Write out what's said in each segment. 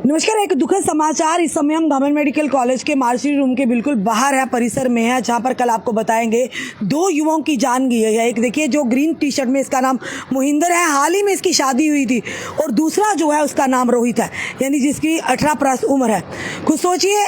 नमस्कार। एक दुखद समाचार। इस समय हम गवर्नमेंट मेडिकल कॉलेज के मार्शल रूम के बिल्कुल बाहर है, परिसर में है, जहां पर कल आपको बताएंगे दो युवाओं की जान गई है। एक देखिए जो ग्रीन टी शर्ट में, इसका नाम मोहिंदर है, हाल ही में इसकी शादी हुई थी, और दूसरा जो है उसका नाम रोहित है, यानी जिसकी 18+ उम्र है। कुछ सोचिए,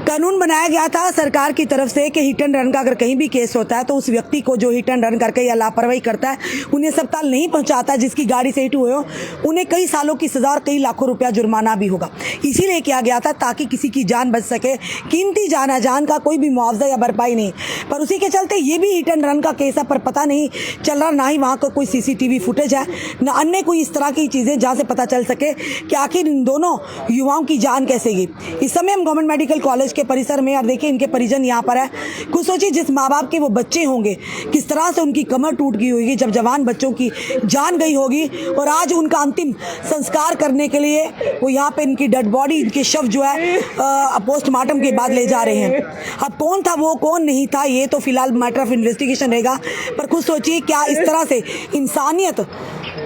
कानून बनाया गया था सरकार की तरफ से कि हिट एंड रन का अगर कहीं भी केस होता है तो उस व्यक्ति को जो हिट एंड रन करके या लापरवाही करता है, उन्हें अस्पताल नहीं पहुंचाता, जिसकी गाड़ी से हिट हुए हो, उन्हें कई सालों की सजा और कई लाखों रुपया जुर्माना भी होगा। इसीलिए किया गया था ताकि किसी की जान बच सके। कीमती जान है, जान का कोई भी मुआवजा या भरपाई नहीं। पर उसी के चलते ये भी हिट एंड रन का केस है, पर पता नहीं चल रहा, ना ही वहाँ का कोई CCTV फुटेज है, ना अन्य कोई इस तरह की चीज़ें जहाँ से पता चल सके कि आखिर इन दोनों युवाओं की जान कैसे गई। इस समय हम गवर्नमेंट मेडिकल कॉलेज के परिसर में, और देखिए इनके परिजन यहाँ पर है। कुछ सोचिए, जिस माँ बाप के वो बच्चे होंगे, किस तरह से उनकी कमर टूट गई होगी जब जवान बच्चों की जान गई होगी, और आज उनका अंतिम संस्कार करने के लिए वो यहाँ पे इनकी डेड बॉडी, इनके शव जो है पोस्टमार्टम के बाद ले जा रहे हैं। अब कौन था वो, कौन नहीं था, ये तो फिलहाल मैटर ऑफ इन्वेस्टिगेशन रहेगा। पर कुछ सोचिए, क्या इस तरह से इंसानियत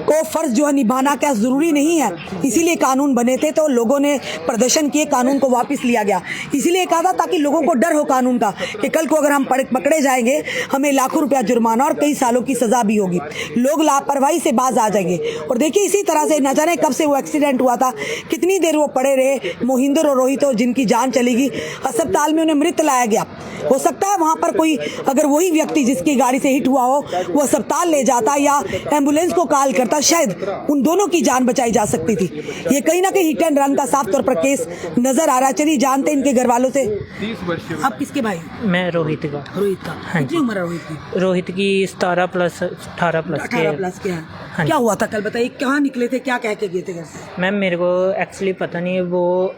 को फर्ज जो है निभाना क्या जरूरी नहीं है? इसीलिए कानून बने थे, तो लोगों ने प्रदर्शन किए, कानून को वापस लिया गया। इसीलिए कहा था ताकि लोगों को डर हो कानून का कि कल को अगर हम पकड़े जाएंगे, हमें लाखों रुपया जुर्माना और कई सालों की सजा भी होगी, लोग लापरवाही से बाज आ जाएंगे। और देखिए इसी तरह से न जाने कब से वो एक्सीडेंट हुआ था, कितनी देर वो पड़े रहे, मोहिंदर और रोहित, जिनकी जान चलेगी। अस्पताल में उन्हें मृत लाया गया। हो सकता है वहां पर कोई, अगर वही व्यक्ति जिसकी गाड़ी से हिट हुआ हो वो अस्पताल ले जाता या एम्बुलेंस को कॉल करता, शायद उन दोनों की जान बचाई जा सकती थी। ये कहीं ना कहीं हिट एंड रन का साफ तौर पर केस नजर आ रहा है। चलिए जानते हैं इनके घर वालों से। 30 वर्ष। आप किसके भाई? मैं रोहित का। रोहित का। हाँ कितनी उम्र है रोहित की? रोहित की 17+ 18+ 18+ के हैं। हाँ क्या हुआ था कल, बताइए, कहाँ निकले थे, क्या कह के गए थे घर से? मैम मेरे को एक्चुअली पता नहीं है, वो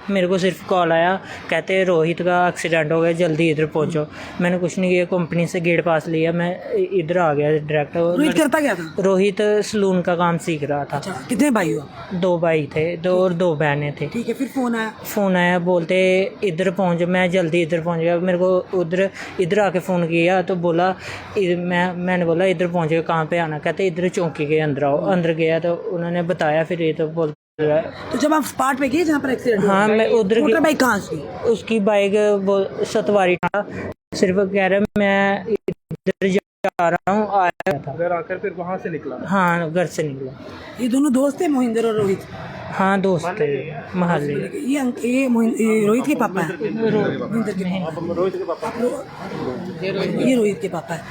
मेरे को सिर्फ कॉल आया, कहते रोहित का एक्सीडेंट हो गया, जल्दी इधर पहुंचो। मैंने कुछ नहीं किया, कंपनी से गेट पास लिया, मैं इधर आ गया डायरेक्ट। रोहित करता क्या था? रोहित सलून का काम सीख रहा था। अच्छा, कितने भाई हुआ? 2 भाई थे, 2 और 2 बहनें थे। ठीक है, फिर फोन आया? बोलते इधर पहुंच, मैं जल्दी इधर पहुंच गया। मेरे को इधर आके फ़ोन किया तो बोला, मैंने बोला इधर पहुंच गया, कहाँ पे आना? कहते इधर चौंकी के अंदर आओ। अंदर गया तो उन्होंने बताया, फिर ये तो बोल। तो जब आप स्पॉट पे गए जहाँ पर एक्सीडेंट हुआ? हाँ, मैं उधर। मोटर बाइक कहाँ से? उसकी बाइक सतवारी था। सिर्फ कह रहे मैं इधर जा रहा हूँ, आया था। घर आकर फिर वहाँ से निकला? हाँ, घर से निकला। ये दोनों दोस्त थे, मोहिंदर और रोहित? हाँ, दोस्त थे महल्ले। ये रोहित के पापा है? रोहित के पापा। ये रोहित के पापा है।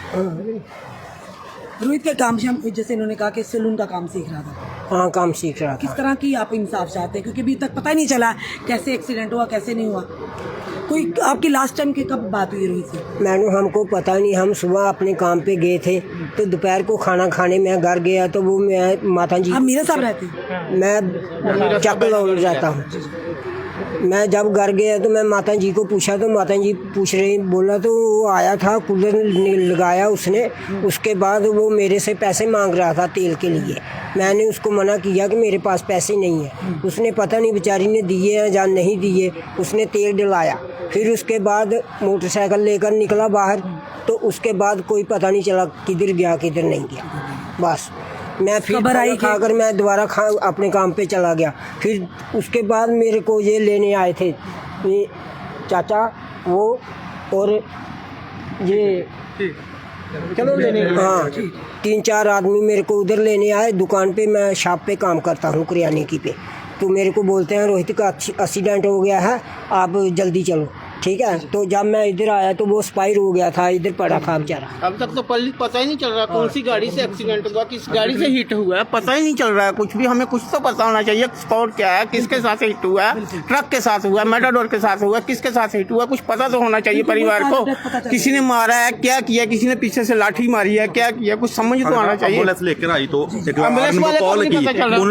रोहित का काम, जैसे इन्होंने कहा कि सैलून का काम सीख रहा था। हाँ, काम सीख रहा था। किस तरह की आप इंसाफ चाहते हैं, क्योंकि अभी तक पता ही नहीं चला कैसे एक्सीडेंट हुआ, कैसे नहीं हुआ? कोई आपकी लास्ट टाइम की कब बात हुई रोहित से? मैडम हमको पता नहीं, हम सुबह अपने काम पे गए थे, तो दोपहर को खाना खाने मैं घर गया, तो वो मैं माता जी, आप मीरा साहब रहते हैं? मैं चक लौट जाता हूँ। मैं जब घर गया तो मैं माता जी को पूछा, तो माता जी पूछ रही, बोला तो वो आया था, कूलर लगाया उसने, उसके बाद वो मेरे से पैसे मांग रहा था तेल के लिए। मैंने उसको मना किया कि मेरे पास पैसे नहीं है। उसने पता नहीं बेचारी ने दिए हैं या नहीं दिए, उसने तेल डलाया। फिर उसके बाद मोटरसाइकिल लेकर निकला बाहर, तो उसके बाद कोई पता नहीं चला किधर गया किधर नहीं गया। बस मैं फिर खाकर मैं दोबारा अपने काम पे चला गया। फिर उसके बाद मेरे को ये लेने आए थे, ये चाचा वो और ये, चलो लेने। हाँ, 3-4 आदमी मेरे को उधर लेने आए। दुकान पे, मैं शॉप पे काम करता हूँ करियाने की पे, तो मेरे को बोलते हैं रोहित का एक्सीडेंट हो गया है, आप जल्दी चलो। ठीक है, तो जब मैं इधर आया तो वो एक्सपायर हो गया था, इधर पड़ा था बेचारा। अब तक तो पता ही नहीं चल रहा कौन सी गाड़ी से एक्सीडेंट हुआ, किस गाड़ी से हिट हुआ है, पता ही नहीं चल रहा है कुछ भी। हमें कुछ तो पता होना चाहिए, स्पॉट क्या है, किसके साथ हिट हुआ है, ट्रक के साथ हुआ, मेटाडोर के साथ हुआ, किसके साथ हिट हुआ, कुछ पता तो होना चाहिए परिवार को। किसी ने मारा है, क्या किया, किसी ने पीछे से लाठी मारी है, क्या किया, कुछ समझ तो आना चाहिए। एम्बुलेंस लेकर आई तो कॉल की,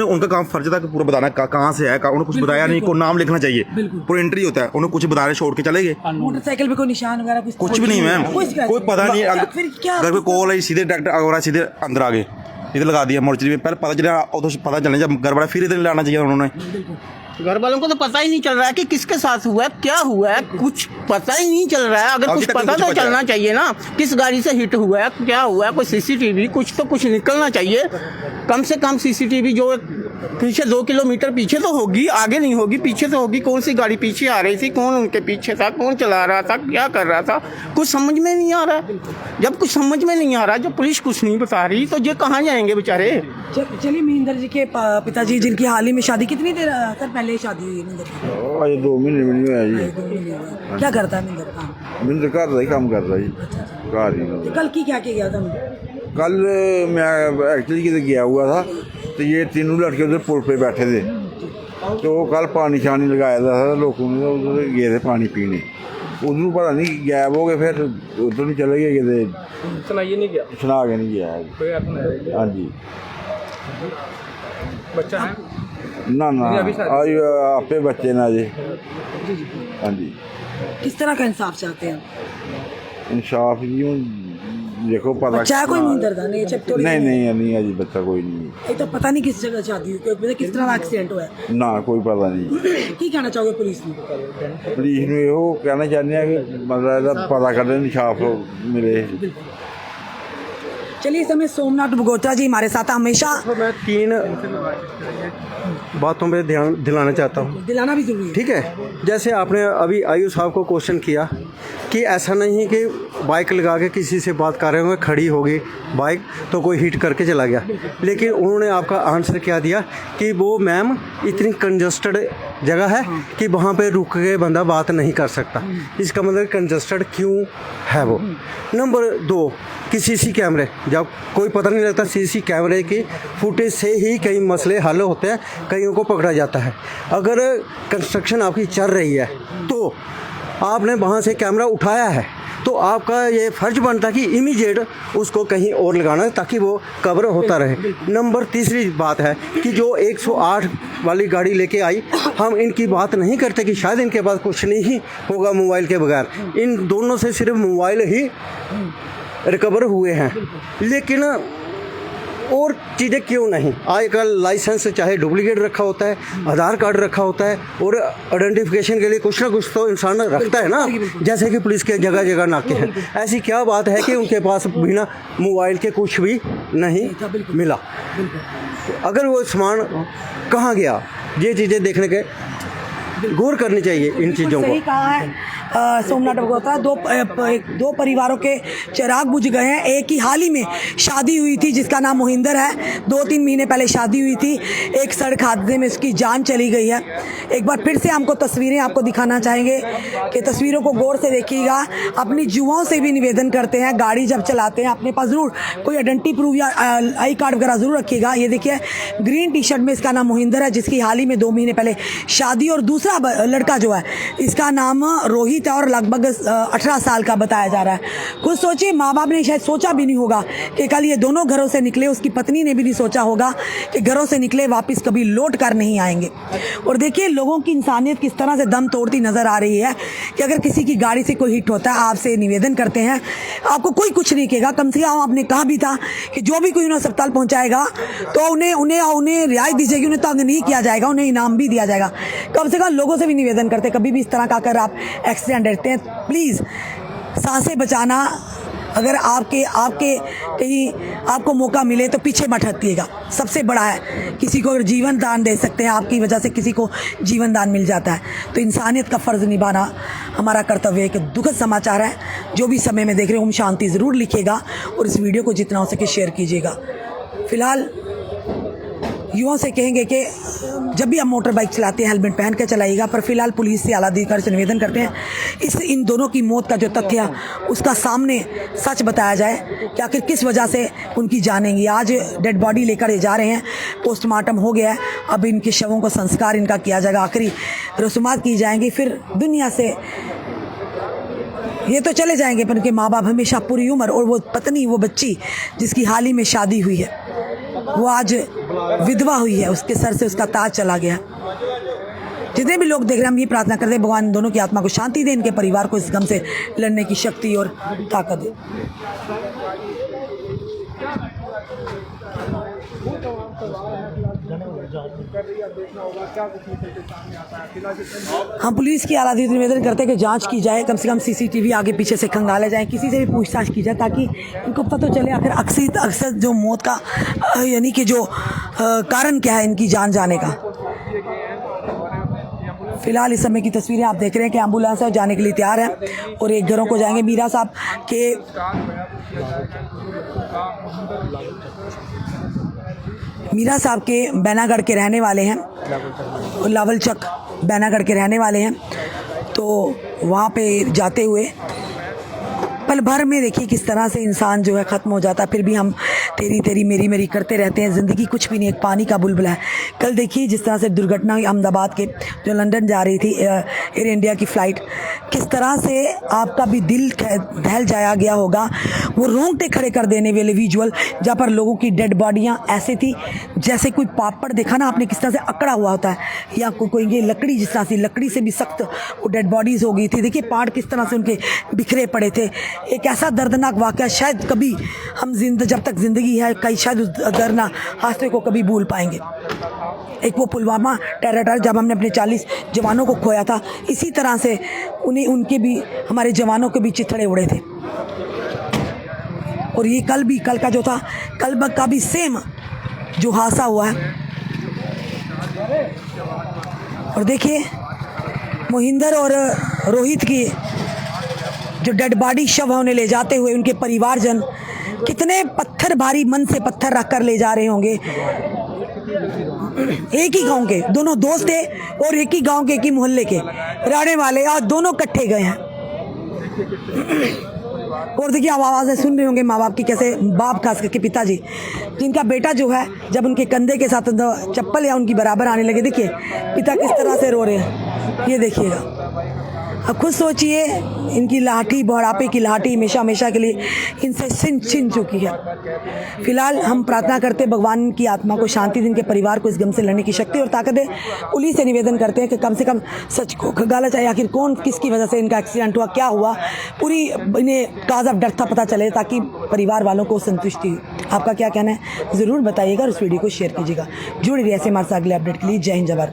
उनका काम फर्ज था कि पूरा बताना कहाँ से है, उन्होंने कुछ बताया नहीं, को नाम लिखना चाहिए, पूरा एंट्री होता है, उन्होंने कुछ बताया, छोड़ के चले गए। मोटरसाइकिल पे कोई निशान वगैरह कुछ भी नहीं मैम, कोई पता नहीं। अगर कोई कॉल आई, सीधे डॉक्टर सीधे अंदर आ गए, इधर लगा दिया मोर्चरी में। पहले पता चला, उधर पता चलने जब घर बड़ा, फिर इधर लाना चाहिए उन्होंने। घर वालों को तो पता ही नहीं चल रहा है कि किसके साथ हुआ है, क्या हुआ है, कुछ पता ही नहीं चल रहा है। अगर कुछ पता तो चलना चाहिए ना, किस गाड़ी से हिट हुआ है, क्या हुआ है, कोई CCTV कुछ तो कुछ निकलना चाहिए। कम से कम CCTV जो पीछे 2 किलोमीटर पीछे तो होगी, आगे नहीं होगी, पीछे तो होगी। कौन सी गाड़ी पीछे आ रही थी, कौन उनके पीछे था, कौन चला रहा था, क्या कर रहा था, कुछ समझ में नहीं आ रहा। जब कुछ समझ में नहीं आ रहा, जब पुलिस कुछ नहीं बता रही, तो ये कहाँ जाएंगे बेचारे। चलिए, महेंद्र जी के पिताजी जिनकी हाल ही में शादी, कितनी देर सर पहले शादी हुई महेंद्र की? अजे 2 महीने भी नहीं होया जी। 2 महीने हुए। क्या करता है महेंद्र काम? मिंदर घर का ही काम करता जी, घर ही। तो कल की क्या किया था? कल मैं एक्चुअली किधर गया हुआ था, तो ये तीनों लड़के उधर पुल पे बैठे थे, तो कल पानी शानी लगाया था लोगों ने, उधर गए थे पानी पीने, उधर पता नहीं गायब हो गए, फिर उधर नहीं चले गए, कितने सुनाइए नहीं गया, सुना के नहीं गया। कोई अर्थ नहीं। हाँ जी, बच्चा है ना आज आपे बच्चे ना जी। हाँ जी, किस तरह का इंसाफ चाहते हैं? इंसाफ यूँ देखो पता बच्चा है कोई महेंद्र का? नहीं, जब तो नहीं अजी बच्चा कोई नहीं। ये तो पता नहीं किस जगह शादी हुई, किस तरह का एक्सीडेंट हुआ है, ना कोई पता नहीं। की कहना चाहोगे पुलिस में? पुलिस ਨੂੰ ਇਹੋ ਕਹਿਣਾ ਚਾਹੁੰਦੇ ਆ ਕਿ ਮਤਲਬ ਇਹਦਾ ਪਤਾ ਕਰਨ ਇਨਸਾਫ ਮਿਲੇ। चलिए, इस समय सोमनाथ भगोत्रा जी हमारे साथ हमेशा। मैं 3 बातों पे ध्यान दिलाना चाहता हूँ, दिलाना भी जरूरी है। ठीक है। जैसे आपने अभी आयु साहब को क्वेश्चन किया कि ऐसा नहीं है कि बाइक लगा के किसी से बात कर रहे होंगे, खड़ी होगी बाइक तो कोई हिट करके चला गया, लेकिन उन्होंने आपका आंसर क्या दिया कि वो मैम इतनी कंजस्टेड जगह है कि वहाँ पे रुक के बंदा बात नहीं कर सकता। इसका मतलब कंजस्टेड क्यों है वो। नंबर 2 कि सीसी कैमरे, जब कोई पता नहीं लगता, सीसी कैमरे की फुटेज से ही कई मसले हल होते हैं, कईयों को पकड़ा जाता है। अगर कंस्ट्रक्शन आपकी चल रही है तो आपने वहाँ से कैमरा उठाया है, तो आपका ये फ़र्ज बनता है कि इमीडिएट उसको कहीं और लगाना ताकि वो कवर होता रहे। नंबर 3 बात है कि जो 108 वाली गाड़ी लेके आई, हम इनकी बात नहीं करते कि शायद इनके पास कुछ नहीं होगा मोबाइल के बगैर, इन दोनों से सिर्फ मोबाइल ही रिकवर हुए हैं, लेकिन और चीज़ें क्यों नहीं। आजकल लाइसेंस चाहे डुप्लीकेट रखा होता है, आधार कार्ड रखा होता है, और आइडेंटिफिकेशन के लिए कुछ ना कुछ तो इंसान रखता है ना, जैसे कि पुलिस के जगह जगह नाके हैं। ऐसी क्या बात है कि उनके पास बिना मोबाइल के कुछ भी नहीं मिला। अगर वो सामान कहाँ गया, ये चीज़ें देखने के गौर करनी चाहिए इन चीज़ों को। सही कहा है सोमनाथ भगोत्रा। दो परिवारों के चिराग बुझ गए हैं। एक ही हाल ही में शादी हुई थी जिसका नाम मोहिंदर है, 2-3 महीने पहले शादी हुई थी, एक सड़क हादसे में उसकी जान चली गई है। एक बार फिर से हमको तस्वीरें आपको दिखाना चाहेंगे कि तस्वीरों को गौर से देखिएगा। अपनी युवाओं से भी निवेदन करते हैं, गाड़ी जब चलाते हैं अपने पास ज़रूर कोई आइडेंटिटी प्रूफ या आई कार्ड वगैरह ज़रूर रखिएगा। ये देखिए, ग्रीन टी शर्ट में इसका नाम मोहिंदर है, जिसकी हाल ही में 2 महीने पहले शादी। और दूसरा लड़का जो है, इसका नाम रोहित है और लगभग 18 साल का बताया जा रहा है। कुछ सोचिए, माँ बाप ने शायद सोचा भी नहीं होगा कि कल ये दोनों घरों से निकले, उसकी पत्नी ने भी नहीं सोचा होगा कि घरों से निकले वापस कभी लौट कर नहीं आएंगे। और देखिए, लोगों की इंसानियत किस तरह से दम तोड़ती नज़र आ रही है कि अगर किसी की गाड़ी से कोई हिट होता है, आपसे निवेदन करते हैं, आपको कोई कुछ नहीं कहेगा। कम से कम आपने कहा भी था कि जो भी कोई उन्हें अस्पताल पहुँचाएगा तो उन्हें रियायत दी जाएगी, उन्हें तो नहीं किया जाएगा, उन्हें इनाम भी दिया जाएगा। कम से कम लोगों से भी निवेदन करते, कभी भी इस तरह का अगर आप एक्सीडेंट देखते हैं, प्लीज़ सांसें बचाना। अगर आपके कहीं आपको मौका मिले तो पीछे मत हटिएगा। सबसे बड़ा है, किसी को अगर जीवन दान दे सकते हैं, आपकी वजह से किसी को जीवन दान मिल जाता है, तो इंसानियत का फ़र्ज़ निभाना हमारा कर्तव्य है। कि दुखद समाचार है, जो भी समय में देख रहे हो, हम शांति ज़रूर लिखिएगा और इस वीडियो को जितना हो सके शेयर कीजिएगा। फिलहाल युवाओं से कहेंगे कि जब भी आप मोटर बाइक चलाते हैं हेलमेट पहन कर चलाइएगा। पर फिलहाल पुलिस से आला अधिकारी से निवेदन करते हैं, इन दोनों की मौत का जो तथ्य है उसका सामने सच बताया जाए कि आखिर किस वजह से उनकी जान गई। आज डेड बॉडी लेकर ये जा रहे हैं, पोस्टमार्टम हो गया है, अब इनके शवों को संस्कार इनका किया जाएगा, आखिरी रसूमात की जाएंगी, फिर दुनिया से ये तो चले जाएंगे। पर उनके माँ बाप हमेशा पूरी उम्र, और वो पत्नी, वो बच्ची जिसकी हाल ही में शादी हुई है, वो आज विधवा हुई है, उसके सर से उसका ताज चला गया। जितने भी लोग देख रहे हैं, हम ये प्रार्थना करते हैं भगवान दोनों की आत्मा को शांति दे, इनके परिवार को इस गम से लड़ने की शक्ति और ताकत दे। कर रही है, अब देखना होगा क्या कुछ निकल के सामने आता है। फिलहाल हम पुलिस की आला निवेदन करते हैं कि जांच की जाए, कम से कम सीसीटीवी आगे पीछे से खंगाले जाए, किसी से भी पूछताछ की जाए ताकि इनको पता तो चले आखिर अक्सर जो मौत का यानी कि जो कारण क्या है इनकी जान जाने का। फिलहाल इस समय की तस्वीरें आप देख रहे हैं कि एम्बुलेंस है जाने के लिए तैयार है और एक घरों को जाएंगे। मीरा साहब के बैनागढ़ के रहने वाले हैं, लावल चक बैनागढ़ के रहने वाले हैं। तो वहाँ पे जाते हुए पल भर में देखिए किस तरह से इंसान जो है ख़त्म हो जाता है, फिर भी हम तेरी तेरी मेरी मेरी करते रहते हैं। ज़िंदगी कुछ भी नहीं, एक पानी का बुलबुला है। कल देखिए जिस तरह से दुर्घटना हुई अहमदाबाद के जो लंदन जा रही थी एयर इंडिया की फ़्लाइट, किस तरह से आपका भी दिल दहल जाया गया होगा। वो रोंगटे खड़े कर देने वाले विजुअल जहाँ पर लोगों की डेड बॉडियाँ ऐसे थी जैसे कोई पापड़ देखा ना आपने किस तरह से अकड़ा हुआ होता है, या कोई ये लकड़ी जिस तरह से लकड़ी से भी सख्त वो डेड बॉडीज़ हो गई थी। देखिए पार्ट किस तरह से उनके बिखरे पड़े थे। एक ऐसा दर्दनाक वाक़या शायद कभी हम जब तक ज़िंदगी है कई शायद उस दर्दनाक हादसे को कभी भूल पाएंगे। एक वो पुलवामा टेरर अटैक जब हमने अपने 40 जवानों को खोया था, इसी तरह से उनके भी हमारे जवानों के भी चिथड़े उड़े थे। और ये कल का जो था कल का भी सेम जो हादसा हुआ है। और देखिए मोहिंदर और रोहित की जो डेड बॉडी शव है उन्हें ले जाते हुए उनके परिवारजन कितने पत्थर भारी मन से पत्थर रख कर ले जा रहे होंगे। एक ही गांव के दोनों दोस्त थे और एक ही गांव के एक ही मोहल्ले के रहने वाले, और दोनों इकट्ठे गए हैं। और देखिए आप आवाज़ें सुन रहे होंगे माँ बाप की, कैसे बाप खास करके पिताजी जिनका बेटा जो है जब उनके कंधे के साथ चप्पल या उनकी बराबर आने लगे, देखिए पिता किस तरह से रो रहे हैं, ये देखिएगा। अब खुद सोचिए इनकी लाठी, बुढ़ापे की लाठी हमेशा के लिए इनसे छिन चुकी है। फिलहाल हम प्रार्थना करते हैं भगवान की आत्मा को शांति दे, इनके परिवार को इस गम से लड़ने की शक्ति और ताकत दे। पुलिस से निवेदन करते हैं कि कम से कम सच को खंगाला चाहिए, आखिर कौन किसकी वजह से इनका एक्सीडेंट हुआ, क्या हुआ, पूरी इन्हें काज ऑफ डेथ पता चले ताकि परिवार वालों को संतुष्टि हो। आपका क्या कहना है ज़रूर बताइएगा और इस वीडियो को शेयर कीजिएगा। जुड़े रहिए ऐसे हमारे साथ अगले अपडेट के लिए। जय हिंद, जय भारत।